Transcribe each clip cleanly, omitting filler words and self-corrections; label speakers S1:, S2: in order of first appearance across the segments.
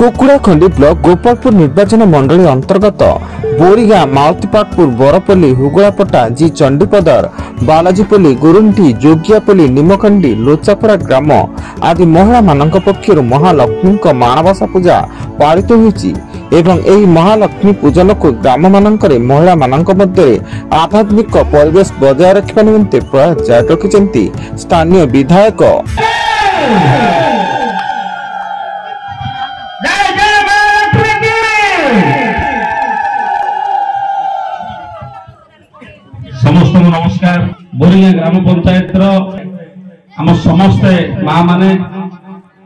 S1: कुकुड़ाखंडी block Gopalpur निर्वाचन मंडली अंतर्गत बोरीगाँ मालतीपाटपुर बरपल्ली हुगुड़ापटा जी चंडीपदर बालाजीपल्ली गुरुंठी जोगियापल्ली निमखंडी लोचापड़ा ग्राम आदि महिला मानक पक्षर महालक्ष्मी माणबसा पूजा पालित होईछि एवं एही महालक्ष्मी पूजन को ग्राम मानकरे महिला मानक मध्य आध्यात्मिक परिवेश बजाय रखा निमंते प्रयास जारी रखिछन्ति स्थानीय विधायक।
S2: समस्त नमस्कार। बोरीगाँ ग्राम पंचायत आम समस्ते माँ माने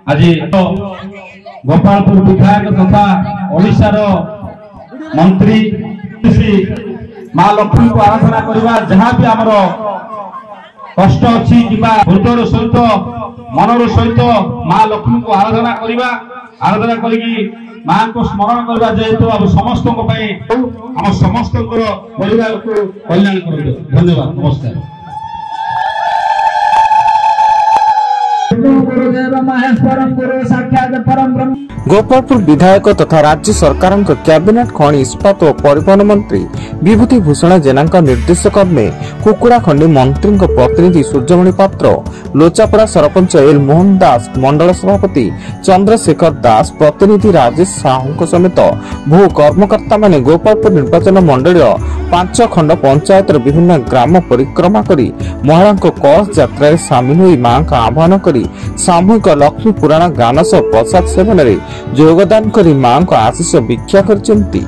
S2: आज गोपालपुर विधायक तथा ओडिशार मंत्री माँ लक्ष्मी को आराधना करवा जहाँ भी आमर कष्ट अच्छी हृदय सहित मनर सहित माँ लक्ष्मी को आराधना करवा आराधना करी माँ को स्मरण करवा जेहेतु आम समस्त आम समस्त परिवार को कल्याण कर। धन्यवाद। नमस्कार।
S1: गोपालपुर विधायक तथा राज्य सरकार कैबिनेट खनि इस्पात और परिवहन मंत्री विभूति भूषण जेना निर्देश क्रमे कुकुड़ाखंडी मंत्री प्रतिनिधि सूर्यमणि पात्र लोचापड़ा सरपंच एल मोहन दास मंडल सभापति चंद्रशेखर दास प्रतिनिधि राजेश साहू समेत बहु कर्मकर्ता माने गोपालपुर निर्वाचन मंडल 5 खंड पंचायत विभिन्न ग्राम परिक्रमा करी महिला कलश यात्रा सामिल होई मां का आह्वान करी सामूहिक लक्ष्मी पुराण गान सह प्रसाद सेवन में योगदान करी मां को आशीष भिक्षा करचंती।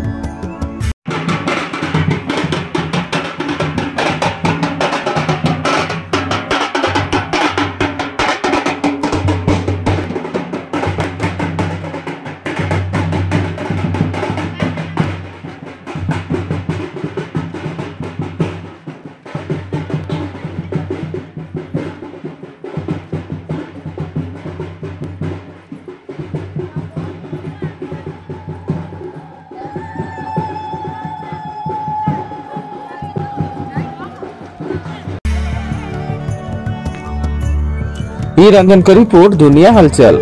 S1: रंजन का रिपोर्ट दुनिया हलचल।